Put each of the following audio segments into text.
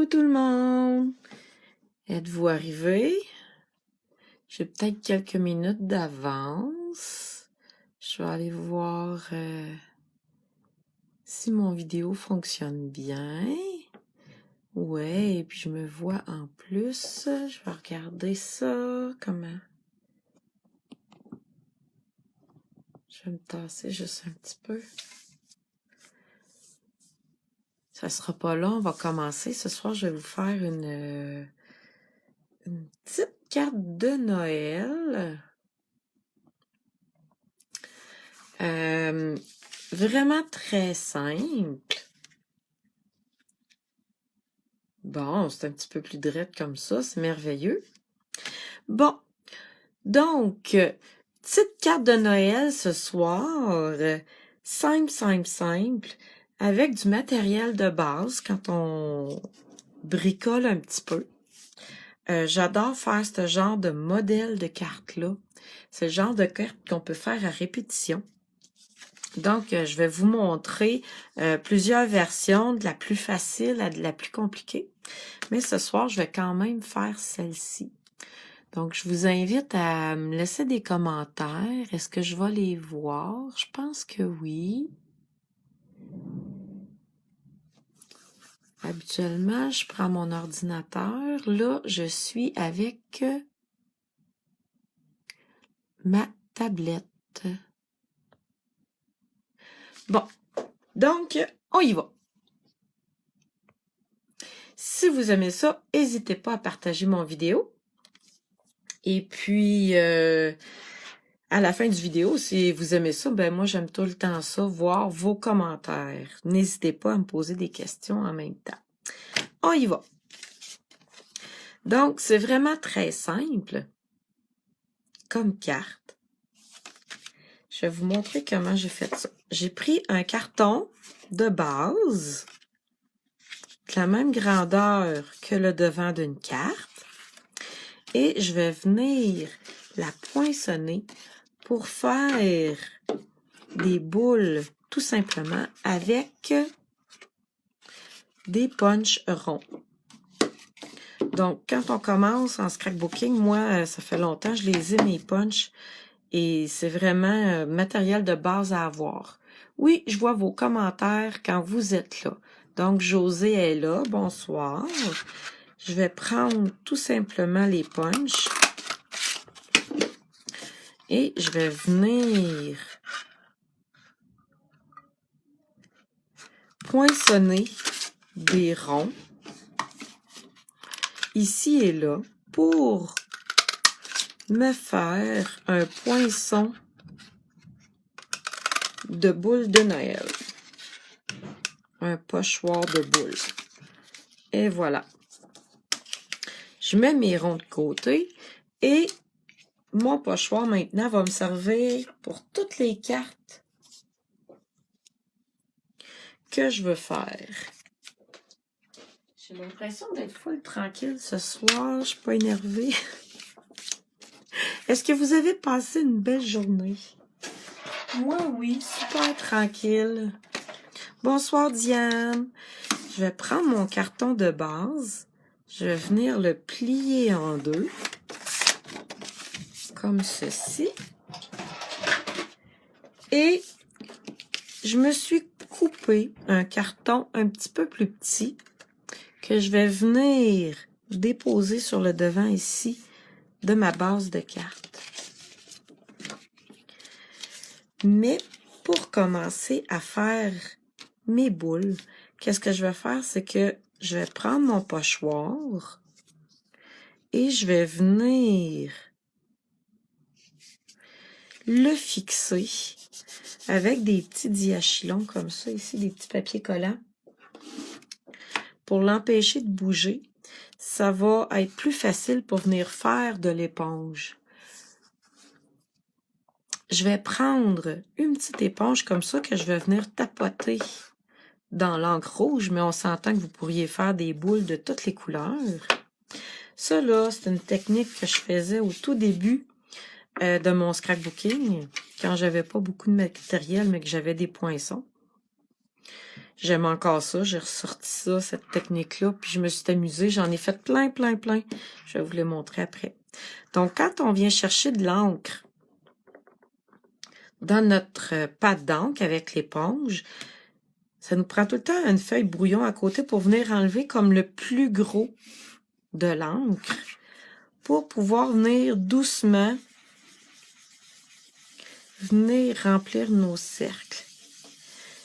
Coucou tout le monde! Êtes-vous arrivés? J'ai peut-être quelques minutes d'avance. Je vais aller voir si mon vidéo fonctionne bien. Ouais, et puis je me vois en plus. Je vais regarder ça. Comment? Je vais me tasser juste un petit peu. Ça sera pas long, on va commencer. Ce soir, je vais vous faire une petite carte de Noël. Vraiment très simple. Bon, c'est un petit peu plus direct comme ça, c'est merveilleux. Bon, donc, petite carte de Noël ce soir, simple, avec du matériel de base quand on bricole un petit peu. J'adore faire ce genre de modèle de carte-là. C'est le genre de carte qu'on peut faire à répétition. Donc, je vais vous montrer plusieurs versions, de la plus facile à de la plus compliquée. Mais ce soir, je vais quand même faire celle-ci. Donc, je vous invite à me laisser des commentaires. Est-ce que je vais les voir? Je pense que oui. Habituellement, je prends mon ordinateur. Là, je suis avec ma tablette. Bon, donc, on y va. Si vous aimez ça, n'hésitez pas à partager mon vidéo. Et puis, à la fin du vidéo, si vous aimez ça, ben moi, j'aime tout le temps ça, voir vos commentaires. N'hésitez pas à me poser des questions en même temps. On y va. Donc, c'est vraiment très simple comme carte. Je vais vous montrer comment j'ai fait ça. J'ai pris un carton de base, de la même grandeur que le devant d'une carte, et je vais venir la poinçonner pour faire des boules, tout simplement, avec des punchs ronds. Donc, quand on commence en scrapbooking, moi, ça fait longtemps, je les ai, mes punchs, et c'est vraiment matériel de base à avoir. Oui, je vois vos commentaires quand vous êtes là. Donc, Josée est là. Bonsoir. Je vais prendre tout simplement les punchs et je vais venir poinçonner des ronds ici et là pour me faire un poinçon de boule de Noël. Un pochoir de boules. Et voilà. Je mets mes ronds de côté et mon pochoir maintenant va me servir pour toutes les cartes que je veux faire. J'ai l'impression d'être full tranquille ce soir. Je suis pas énervée. Est-ce que vous avez passé une belle journée? Moi, oui. Super tranquille. Bonsoir, Diane. Je vais prendre mon carton de base. Je vais venir le plier en deux. Comme ceci. Et je me suis coupé un carton un petit peu plus petit que je vais venir déposer sur le devant ici de ma base de cartes. Mais pour commencer à faire mes boules, qu'est-ce que je vais faire? C'est que je vais prendre mon pochoir et je vais venir le fixer avec des petits diachylons comme ça, ici, des petits papiers collants. Pour l'empêcher de bouger, ça va être plus facile pour venir faire de l'éponge. Je vais prendre une petite éponge comme ça que je vais venir tapoter dans l'encre rouge, mais on s'entend que vous pourriez faire des boules de toutes les couleurs. Ça, là, c'est une technique que je faisais au tout début de mon scrapbooking, quand j'avais pas beaucoup de matériel, mais que j'avais des poinçons. J'aime encore ça. J'ai ressorti ça, cette technique-là, puis je me suis amusée. J'en ai fait plein, plein, plein. Je vais vous les montrer après. Donc, quand on vient chercher de l'encre dans notre pâte d'encre avec l'éponge, ça nous prend tout le temps une feuille brouillon à côté pour venir enlever comme le plus gros de l'encre pour pouvoir venir doucement venir remplir nos cercles.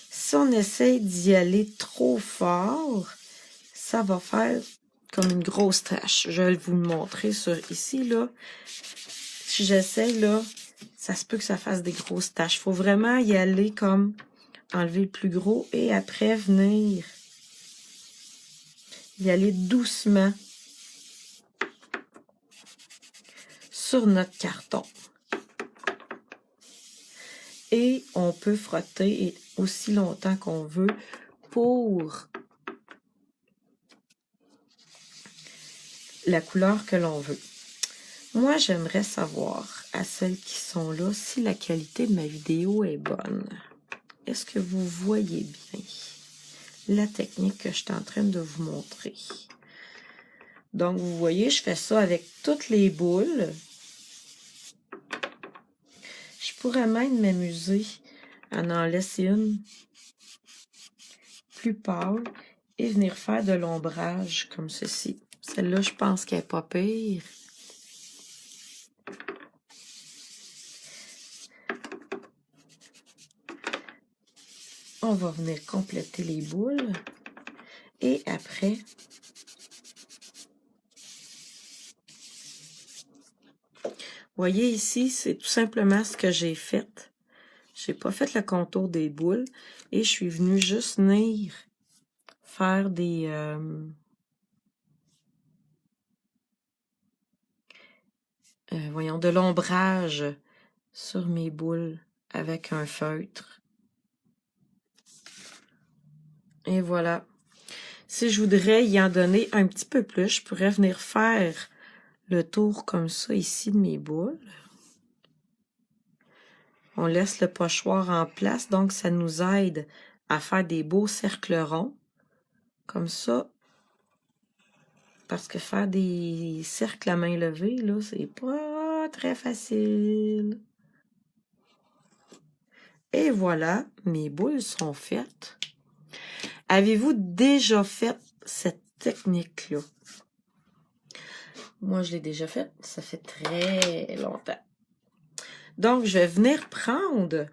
Si on essaye d'y aller trop fort, ça va faire comme une grosse tache. Je vais vous le montrer ici, là. Si j'essaie, là, ça se peut que ça fasse des grosses taches. Il faut vraiment y aller comme enlever le plus gros et après venir y aller doucement sur notre carton. Et on peut frotter aussi longtemps qu'on veut pour la couleur que l'on veut. Moi, j'aimerais savoir, à celles qui sont là, si la qualité de ma vidéo est bonne. Est-ce que vous voyez bien la technique que je suis en train de vous montrer? Donc, vous voyez, je fais ça avec toutes les boules. Je pourrais même m'amuser à en laisser une plus pâle et venir faire de l'ombrage comme ceci. Celle-là, je pense qu'elle n'est pas pire. On va venir compléter les boules. Et après, vous voyez ici, c'est tout simplement ce que j'ai fait. J'ai pas fait le contour des boules et je suis venue juste venir faire des... voyons, de l'ombrage sur mes boules avec un feutre. Et voilà. Si je voudrais y en donner un petit peu plus, je pourrais venir faire le tour comme ça ici de mes boules. On laisse le pochoir en place, donc ça nous aide à faire des beaux cercles ronds. Comme ça. Parce que faire des cercles à main levée, là, c'est pas très facile. Et voilà, mes boules sont faites. Avez-vous déjà fait cette technique-là? Moi, je l'ai déjà faite. Ça fait très longtemps. Donc, je vais venir prendre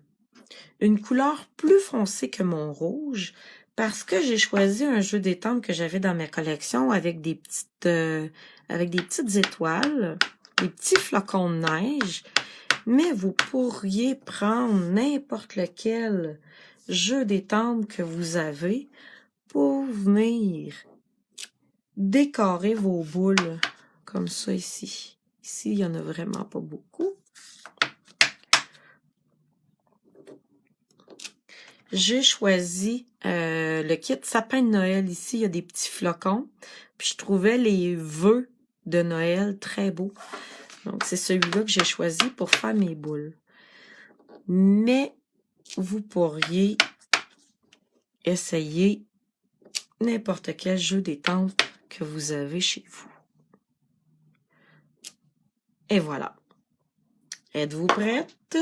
une couleur plus foncée que mon rouge parce que j'ai choisi un jeu d'étampe que j'avais dans ma collection avec des petites étoiles, des petits flocons de neige. Mais vous pourriez prendre n'importe lequel jeu d'étampe que vous avez pour venir décorer vos boules comme ça ici. Ici, il n'y en a vraiment pas beaucoup. J'ai choisi le kit sapin de Noël. Ici, il y a des petits flocons. Puis je trouvais les vœux de Noël très beaux. Donc, c'est celui-là que j'ai choisi pour faire mes boules. Mais vous pourriez essayer n'importe quel jeu d'étampe que vous avez chez vous. Et voilà. Êtes-vous prête?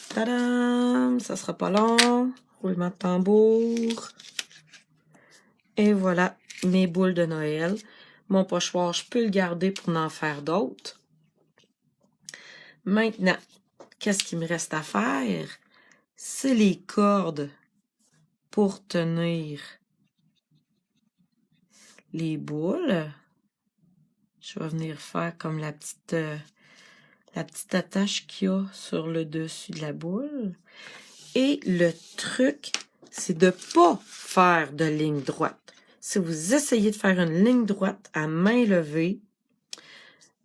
Tadam! Ça sera pas long. Roulement de tambour. Et voilà mes boules de Noël. Mon pochoir, je peux le garder pour en faire d'autres. Maintenant, qu'est-ce qu'il me reste à faire? C'est les cordes pour tenir les boules. Je vais venir faire comme la petite attache qu'il y a sur le dessus de la boule. Et le truc, c'est de pas faire de ligne droite. Si vous essayez de faire une ligne droite à main levée,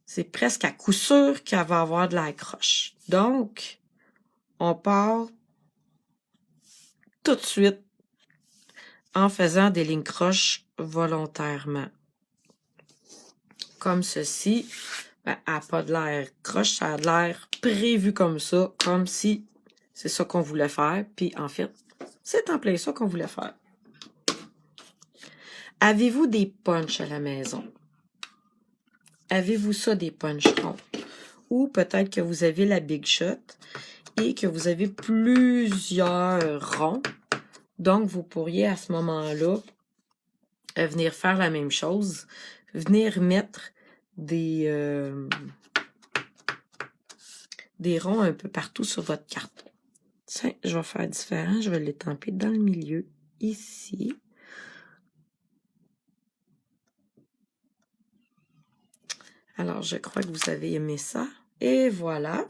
c'est presque à coup sûr qu'elle va avoir de la croche. Donc, on part tout de suite en faisant des lignes croches volontairement. Comme ceci. Ben, elle n'a pas de l'air croche, ça a de l'air prévu comme ça, comme si c'est ça qu'on voulait faire. Puis en fait, c'est en plein ça qu'on voulait faire. Avez-vous des punchs à la maison? Avez-vous ça, des punch ronds? Ou peut-être que vous avez la Big Shot et que vous avez plusieurs ronds. Donc, vous pourriez à ce moment-là venir faire la même chose. Venir mettre des ronds un peu partout sur votre carte. Tiens, je vais faire différent. Je vais l'étamper dans le milieu, ici. Alors, je crois que vous avez aimé ça. Et voilà.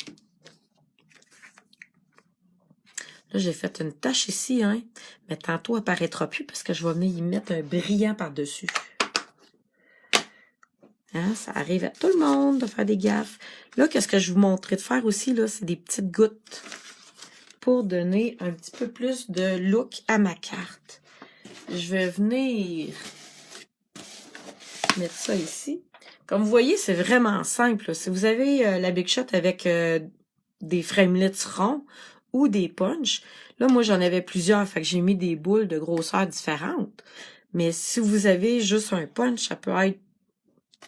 Là, j'ai fait une tache ici, hein. Mais tantôt, elle apparaîtra plus parce que je vais venir y mettre un brillant par-dessus. Hein, ça arrive à tout le monde de faire des gaffes. Là, qu'est-ce que je vous montrais de faire aussi, là, c'est des petites gouttes pour donner un petit peu plus de look à ma carte. Je vais venir mettre ça ici. Comme vous voyez, c'est vraiment simple. Si vous avez la Big Shot avec des framelits ronds ou des punch, là, moi, j'en avais plusieurs, fait que j'ai mis des boules de grosseur différentes. Mais si vous avez juste un punch, ça peut être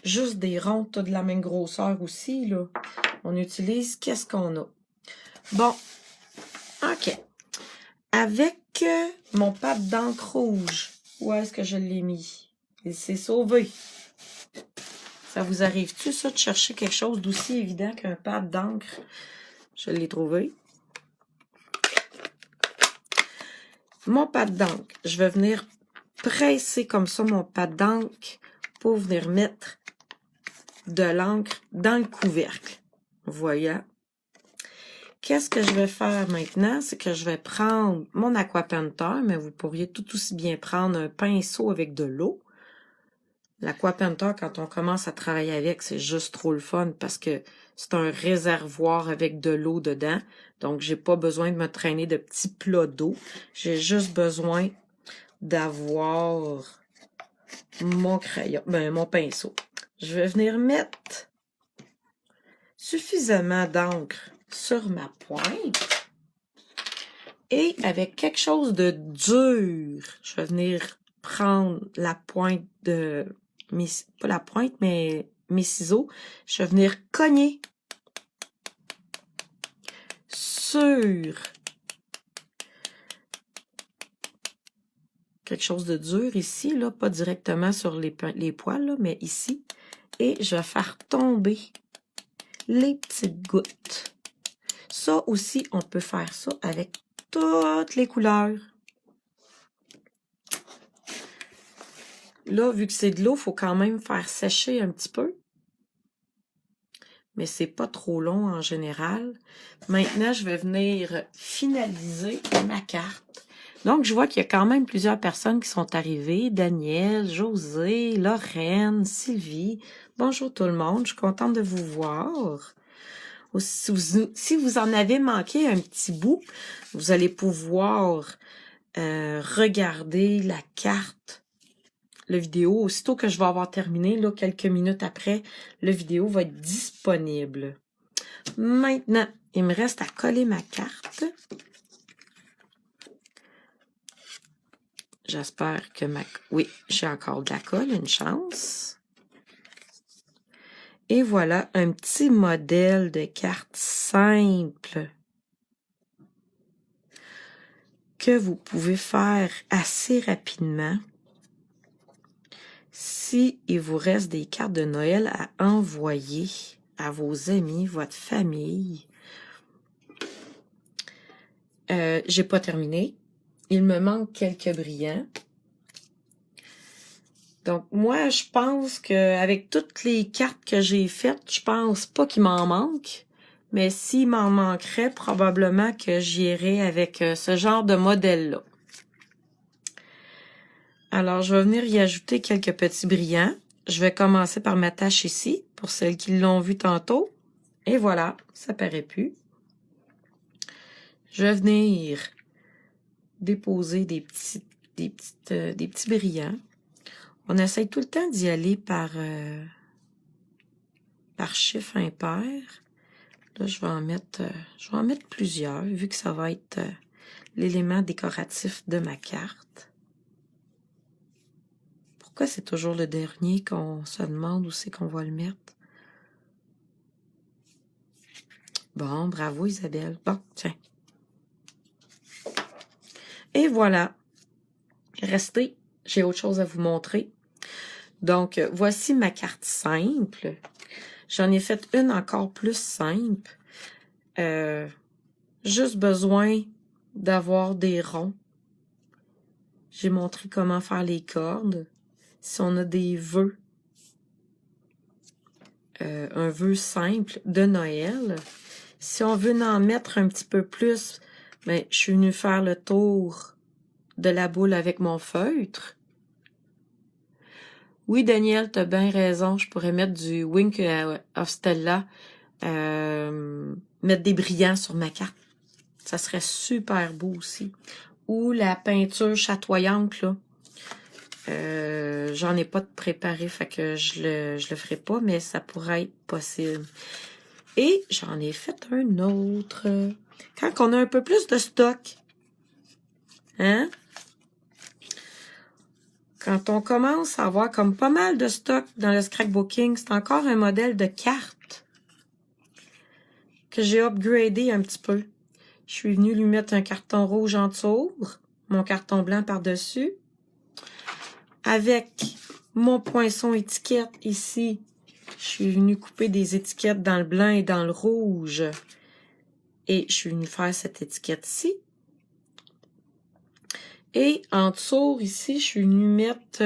juste des ronds, de la même grosseur aussi, là. On utilise qu'est-ce qu'on a. Bon, OK. Avec mon pad d'encre rouge, où est-ce que je l'ai mis? Il s'est sauvé. Ça vous arrive-tu, ça, de chercher quelque chose d'aussi évident qu'un pad d'encre? Je l'ai trouvé. Mon pad d'encre, je vais venir presser comme ça mon pad d'encre pour venir mettre de l'encre dans le couvercle. Vous voyez? Qu'est-ce que je vais faire maintenant? C'est que je vais prendre mon Aquapainter, mais vous pourriez tout aussi bien prendre un pinceau avec de l'eau. L'Aquapainter, quand on commence à travailler avec, c'est juste trop le fun parce que c'est un réservoir avec de l'eau dedans. Donc, j'ai pas besoin de me traîner de petits plats d'eau. J'ai juste besoin d'avoir mon crayon, mon pinceau. Je vais venir mettre suffisamment d'encre sur ma pointe. Et avec quelque chose de dur, je vais venir prendre la pointe de pas la pointe, mais mes ciseaux. Je vais venir cogner sur quelque chose de dur ici, là, pas directement sur les poils, là, mais ici. Et je vais faire tomber les petites gouttes. Ça aussi, on peut faire ça avec toutes les couleurs. Là, vu que c'est de l'eau, il faut quand même faire sécher un petit peu. Mais c'est pas trop long en général. Maintenant, je vais venir finaliser ma carte. Donc, je vois qu'il y a quand même plusieurs personnes qui sont arrivées. Daniel, José, Lorraine, Sylvie. Bonjour tout le monde, je suis contente de vous voir. Si vous en avez manqué un petit bout, vous allez pouvoir regarder la carte, la vidéo. Aussitôt que je vais avoir terminé, là, quelques minutes après, la vidéo va être disponible. Maintenant, il me reste à coller ma carte. J'espère que oui, j'ai encore de la colle, une chance. Et voilà un petit modèle de carte simple que vous pouvez faire assez rapidement. Si il vous reste des cartes de Noël à envoyer à vos amis, votre famille, j'ai pas terminé. Il me manque quelques brillants. Donc, moi, je pense qu'avec toutes les cartes que j'ai faites, je pense pas qu'il m'en manque. Mais s'il m'en manquerait, probablement que j'irai avec ce genre de modèle-là. Alors, je vais venir y ajouter quelques petits brillants. Je vais commencer par ma tâche ici, pour celles qui l'ont vu tantôt. Et voilà, ça paraît plus. Je vais venir déposer des petits brillants. On essaye tout le temps d'y aller par chiffre impair. Là, je vais en mettre plusieurs, vu que ça va être l'élément décoratif de ma carte. Pour Pourquoi c'est toujours le dernier qu'on se demande où c'est qu'on va le mettre? Bon, bravo Isabelle. Bon, tiens. Et voilà. Restez, j'ai autre chose à vous montrer. Donc, voici ma carte simple. J'en ai fait une encore plus simple. Juste besoin d'avoir des ronds. J'ai montré comment faire les cordes. Si on a des vœux, un vœu simple de Noël. Si on veut en mettre un petit peu plus, ben, je suis venue faire le tour de la boule avec mon feutre. Oui, Daniel, t'as bien raison. Je pourrais mettre du Wink of Stella, mettre des brillants sur ma carte. Ça serait super beau aussi. Ou la peinture chatoyante, là. J'en ai pas de préparé, fait que je le ferai pas, mais ça pourrait être possible. Et j'en ai fait un autre. Quand on a un peu plus de stock, hein? Quand on commence à avoir comme pas mal de stock dans le scrapbooking, c'est encore un modèle de carte que j'ai upgradé un petit peu. Je suis venue lui mettre un carton rouge en dessous, mon carton blanc par-dessus, avec mon poinçon étiquette ici. Je suis venue couper des étiquettes dans le blanc et dans le rouge. Et je suis venue faire cette étiquette-ci. Et en dessous, ici, je suis venue mettre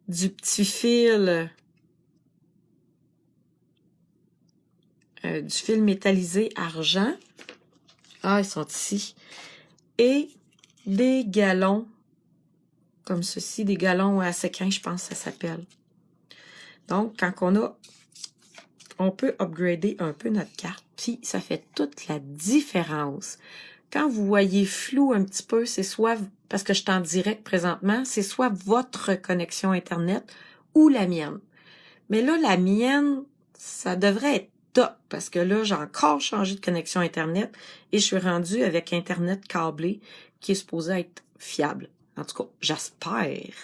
du petit fil, du fil métallisé argent. Ah, ils sont ici. Et des galons, comme ceci, des galons à séquin, je pense que ça s'appelle. Donc, quand on peut upgrader un peu notre carte, puis ça fait toute la différence. Quand vous voyez flou un petit peu, c'est soit, parce que je suis en direct présentement, c'est soit votre connexion Internet ou la mienne. Mais là, la mienne, ça devrait être top, parce que là, j'ai encore changé de connexion Internet et je suis rendue avec Internet câblé qui est supposé être fiable. En tout cas, j'espère.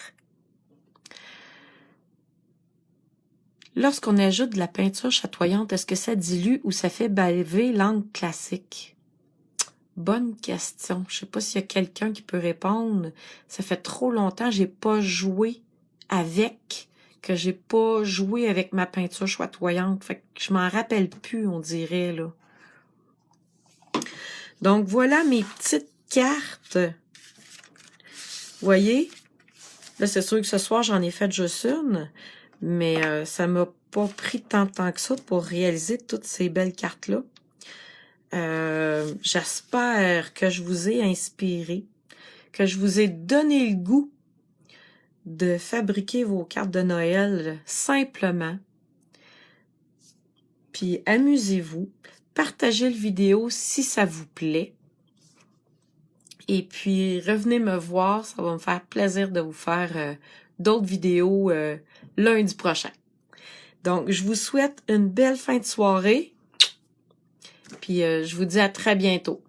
Lorsqu'on ajoute de la peinture chatoyante, est-ce que ça dilue ou ça fait baver l'encre classique? Bonne question. Je sais pas s'il y a quelqu'un qui peut répondre. Ça fait trop longtemps que j'ai pas joué avec, que j'ai pas joué avec ma peinture chatoyante. Fait que je m'en rappelle plus, on dirait, là. Donc, voilà mes petites cartes. Vous voyez? Là, c'est sûr que ce soir, j'en ai fait juste une. Mais ça m'a pas pris tant de temps que ça pour réaliser toutes ces belles cartes-là. J'espère que je vous ai inspiré, que je vous ai donné le goût de fabriquer vos cartes de Noël simplement. Puis amusez-vous, partagez le vidéo si ça vous plaît. Et puis revenez me voir, ça va me faire plaisir de vous faire d'autres vidéos lundi prochain. Donc, je vous souhaite une belle fin de soirée. Puis, je vous dis à très bientôt.